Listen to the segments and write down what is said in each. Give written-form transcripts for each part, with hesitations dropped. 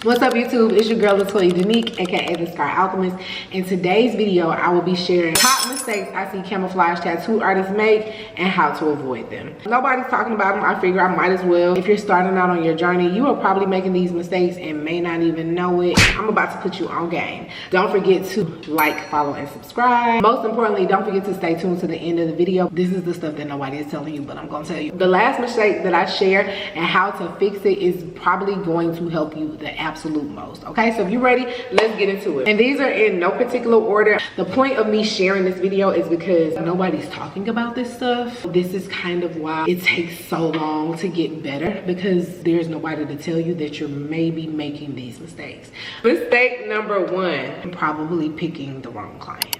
What's up YouTube? It's your girl Latoya Danique, aka The Scar Alchemist. In today's video, I will be sharing top mistakes I see camouflage tattoo artists make and how to avoid them. Nobody's talking about them. I figure I might as well. If you're starting out on your journey, you are probably making these mistakes and may not even know it. I'm about to put you on game. Don't forget to like, follow, and subscribe. Most importantly, don't forget to stay tuned to the end of the video. This is the stuff that nobody is telling you, but I'm gonna tell you. The last mistake that I share and how to fix it is probably going to help you the absolute most. Okay, so if you're ready, let's get into it. And these are in no particular order. The point of me sharing this video is because nobody's talking about this stuff. This is kind of why it takes so long to get better, because there's nobody to tell you that you're maybe making these mistakes. Mistake number one, probably picking the wrong client.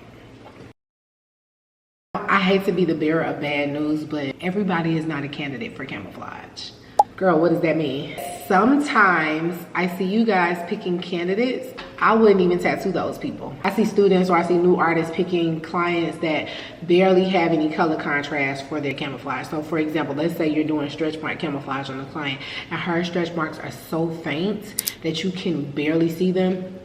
I hate to be the bearer of bad news, but everybody is not a candidate for camouflage. Girl, what does that mean? Sometimes I see you guys picking candidates. I wouldn't even tattoo those people. I see students or I see new artists picking clients that barely have any color contrast for their camouflage. So for example, let's say you're doing stretch mark camouflage on a client and her stretch marks are so faint that you can barely see them.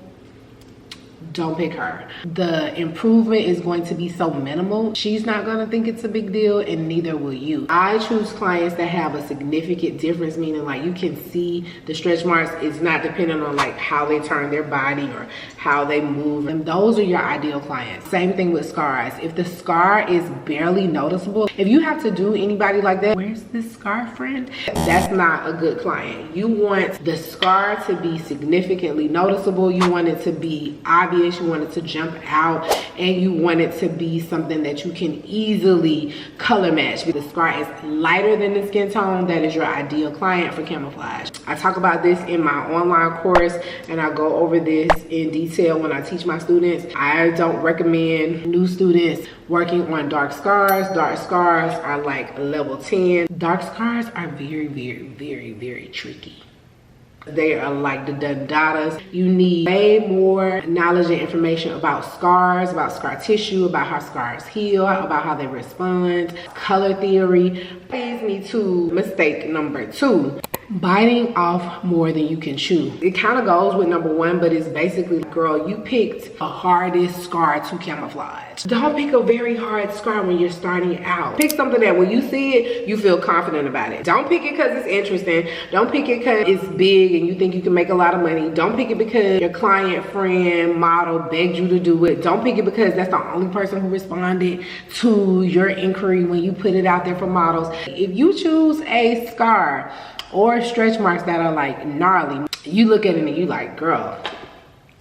Don't pick her. The improvement is going to be so minimal. She's not gonna think it's a big deal, and neither will you. I choose clients that have a significant difference, meaning like you can see the stretch marks. It's not dependent on like how they turn their body or how they move. And those are your ideal clients. Same thing with scars. If the scar is barely noticeable, if you have to do anybody like that, where's this scar friend? That's not a good client. You want the scar to be significantly noticeable. You want it to be obvious. You want it to jump out, and you want it to be something that you can easily color match. If the scar is lighter than the skin tone, that is your ideal client for camouflage. I talk about this in my online course, and I go over this in detail when I teach my students. I don't recommend new students working on dark scars. Dark scars are like level 10. Dark scars are very, very, very, very tricky. They are like the Dandadas. You need way more knowledge and information about scars, about scar tissue, about how scars heal, about how they respond, color theory. Leads me to mistake number two. Biting off more than you can chew. It kind of goes with number one, but it's basically, girl, you picked the hardest scar to camouflage. Don't pick a very hard scar when you're starting out. Pick something that when you see it, you feel confident about it. Don't pick it because it's interesting. Don't pick it because it's big and you think you can make a lot of money. Don't pick it because your client, friend, model begged you to do it. Don't pick it because that's the only person who responded to your inquiry when you put it out there for models. If you choose a scar or stretch marks that are like gnarly, you look at it and you like, girl,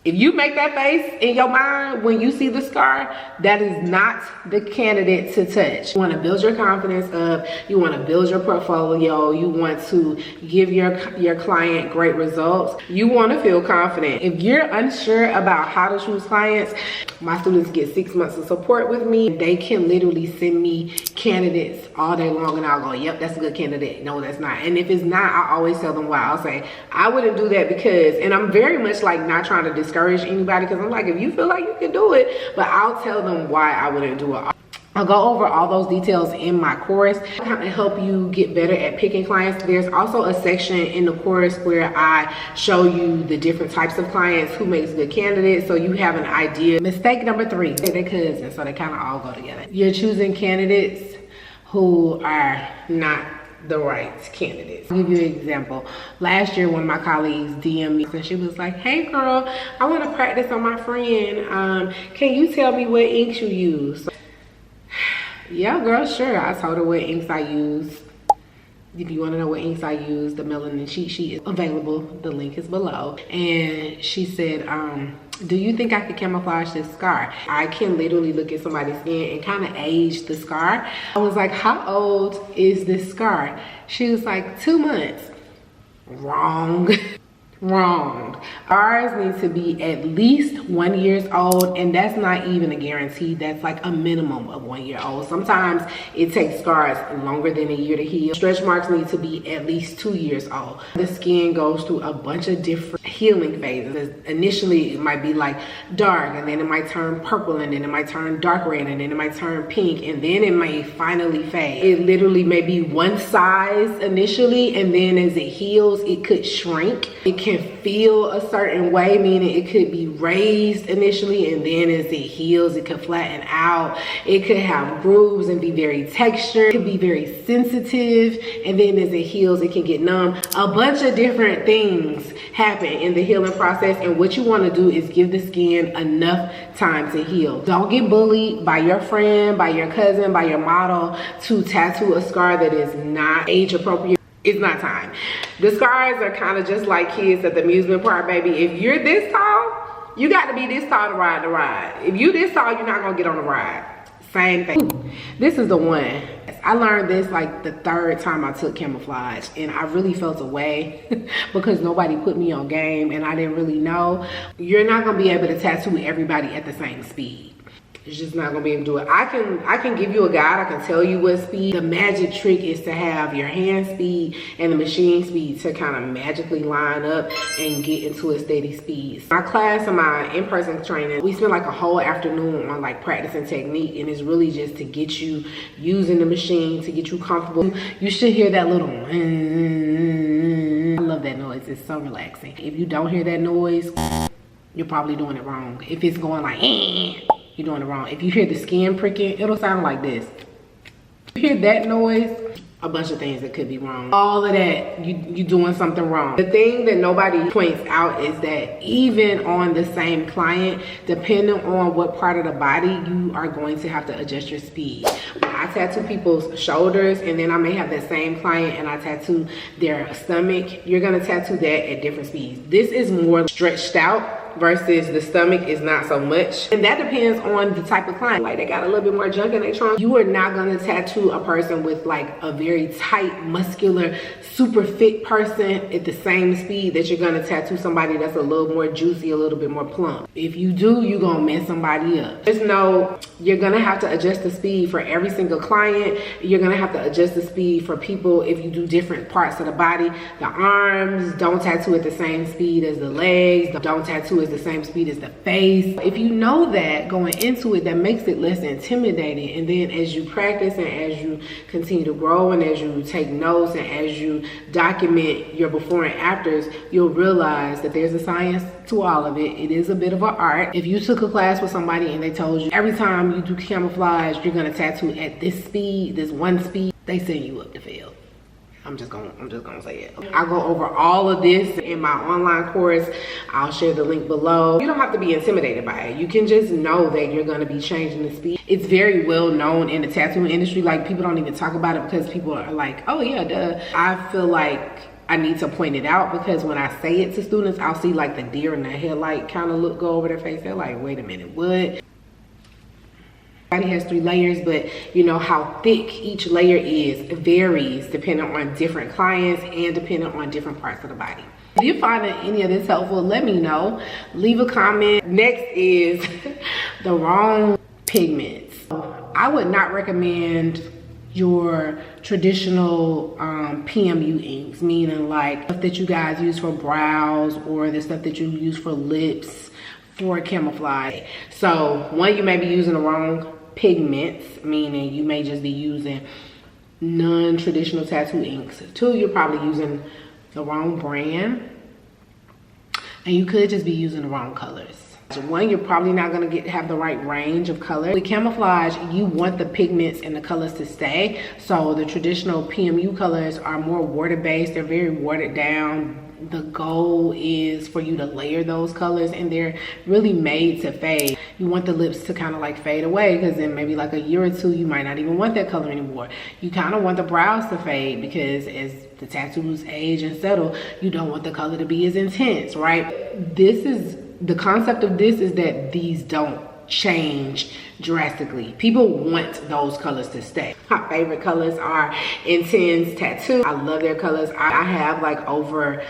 if you make that face in your mind when you see the scar, that is not the candidate to touch. You want to build your confidence up. You want to build your portfolio. You want to give your client great results. You want to feel confident. If you're unsure about how to choose clients, my students get 6 months of support with me. They can literally send me candidates all day long and I'll go, yep, that's a good candidate. No, that's not. And if it's not, I always tell them why. I'll say, I wouldn't do that because, and I'm very much like not trying to discourage anybody, because I'm like, if you feel like you can do it, but I'll tell them why I wouldn't do it. I'll go over all those details in my course to kind of help you get better at picking clients. There's also a section in the course where I show you the different types of clients, who makes good candidates, so you have an idea. Mistake number three, they're cousins, so they kind of all go together. You're choosing candidates who are not the right candidates. I'll give you an example. Last year, one of my colleagues DM'd me and she was like, hey girl, I want to practice on my friend. Can you tell me what inks you use? Yeah, girl, sure. I told her what inks I use. If you want to know what inks I use, the melanin cheat sheet is available. The link is below. And she said, do you think I could camouflage this scar? I can literally look at somebody's skin and kind of age the scar. I was like, how old is this scar? She was like, 2 months. Wrong. Wrong. Ours needs to be at least 1 year old, and that's not even a guarantee. That's like a minimum of 1 year old. Sometimes it takes scars longer than a year to heal. Stretch marks need to be at least 2 years old. The skin goes through a bunch of different healing phases. Initially, it might be like dark, and then it might turn purple, and then it might turn dark red, and then it might turn pink, and then it may finally fade. It literally may be one size initially, and then as it heals, it could shrink. It can can feel a certain way, meaning it could be raised initially, and then as it heals, it could flatten out. It could have grooves and be very textured. It could be very sensitive, and then as it heals, it can get numb. A bunch of different things happen in the healing process, and what you want to do is give the skin enough time to heal. Don't get bullied by your friend, by your cousin, by your model to tattoo a scar that is not age appropriate. It's not time. The scars are kind of just like kids at the amusement park, baby. If you're this tall, you got to be this tall to ride the ride. If you this tall, you're not gonna get on the ride. Same thing. This is the one. I learned this like the 3rd time I took camouflage, and I really felt away because nobody put me on game and I didn't really know. You're not gonna be able to tattoo everybody at the same speed. It's just not gonna be able to do it. I can give you a guide. I can tell you what speed. The magic trick is to have your hand speed and the machine speed to kind of magically line up and get into a steady speed. My class and my in-person training, we spend like a whole afternoon on like practicing technique, and it's really just to get you using the machine, to get you comfortable. You should hear that little I love that noise. It's so relaxing. If you don't hear that noise, you're probably doing it wrong. If it's going like you're doing it wrong. If you hear the skin pricking, it'll sound like this. If you hear that noise, a bunch of things that could be wrong. All of that, you doing something wrong. The thing that nobody points out is that even on the same client, depending on what part of the body, you are going to have to adjust your speed. When I tattoo people's shoulders, and then I may have that same client and I tattoo their stomach, you're gonna tattoo that at different speeds. This is more stretched out versus the stomach is not so much, and that depends on the type of client. Like they got a little bit more junk in their trunk. You are not going to tattoo a person with like a very tight, muscular, super fit person at the same speed that you're going to tattoo somebody that's a little more juicy, a little bit more plump. If you do, you're going to mess somebody up. Just know you're going to have to adjust the speed for every single client. You're going to have to adjust the speed for people if you do different parts of the body. The arms, don't tattoo at the same speed as the legs. Don't tattoo at the same speed as the face. If you know that going into it, that makes it less intimidating. And then as you practice and as you continue to grow and as you take notes and as you document your before and afters, you'll realize that there's a science to all of it. It is a bit of an art. If you took a class with somebody and they told you every time you do camouflage, you're gonna tattoo at this speed, this one speed, they send you up the field. I'm just gonna say it. I'll go over all of this in my online course. I'll share the link below. You don't have to be intimidated by it. You can just know that you're gonna be changing the speed. It's very well known in the tattooing industry. Like people don't even talk about it because people are like, oh yeah, duh. I feel like I need to point it out because when I say it to students, I'll see like the deer in the headlight kind of look go over their face. They're like, wait a minute, what? Body has 3 layers, but you know how thick each layer is varies depending on different clients and depending on different parts of the body. If you find any of this helpful, let me know. Leave a comment. Next is the wrong pigments. I would not recommend your traditional PMU inks, meaning like stuff that you guys use for brows or the stuff that you use for lips for camouflage. So one, you may be using the wrong pigments, meaning you may just be using non-traditional tattoo inks. 2, you're probably using the wrong brand, and you could just be using the wrong colors. 1, you're probably not going to have the right range of color. With camouflage, you want the pigments and the colors to stay. So the traditional PMU colors are more water-based. They're very watered down. The goal is for you to layer those colors, and they're really made to fade. You want the lips to kind of like fade away, because in maybe like a year or 2, you might not even want that color anymore. You kind of want the brows to fade, because as the tattoos age and settle, you don't want the color to be as intense, right? The concept of this is that these don't change drastically. People want those colors to stay. My favorite colors are Intense Tattoo. I love their colors. I have like over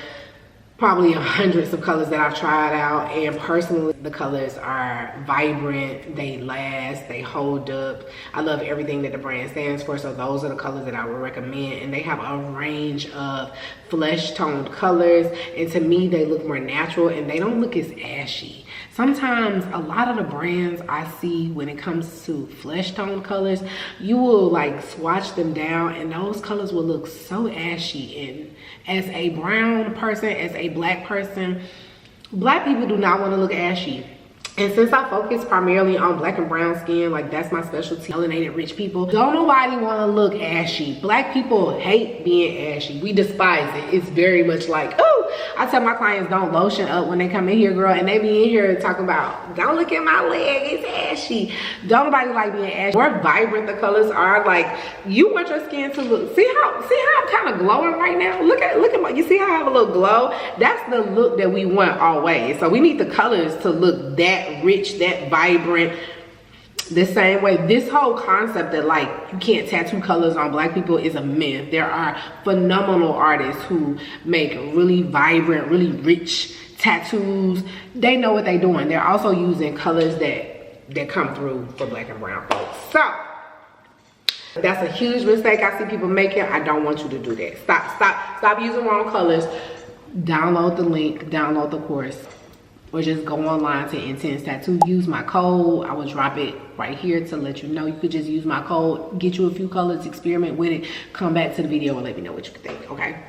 probably hundreds of colors that I've tried out, and personally the colors are vibrant, they last, they hold up. I love everything that the brand stands for, so those are the colors that I would recommend. And they have a range of flesh toned colors, and to me they look more natural and they don't look as ashy. Sometimes a lot of the brands I see when it comes to flesh tone colors, you will like swatch them down and those colors will look so ashy. And as a brown person, as a black person, black people do not want to look ashy. And since I focus primarily on black and brown skin, like that's my specialty, melanated rich people, don't nobody want to look ashy. Black people hate being ashy. We despise it. It's very much like, oh, I tell my clients don't lotion up when they come in here, girl, and they be in here talking about, don't look at my leg, it's ashy. Don't nobody like being ashy. More vibrant the colors are, like you want your skin to look, see how I'm kind of glowing right now? Look at my, you see how I have a little glow? That's the look that we want always. So we need the colors to look that rich, that vibrant, the same way. This whole concept that like you can't tattoo colors on black people is a myth. There are phenomenal artists who make really vibrant, really rich tattoos. They know what they're doing. They're also using colors that come through for black and brown folks. So that's a huge mistake I see people making. I don't want you to do that. Stop using wrong colors. Download the link, download the course, or just go online to Intense Tattoo. Use my code. I will drop it right here to let you know. You could just use my code, get you a few colors, experiment with it, come back to the video and let me know what you think, okay?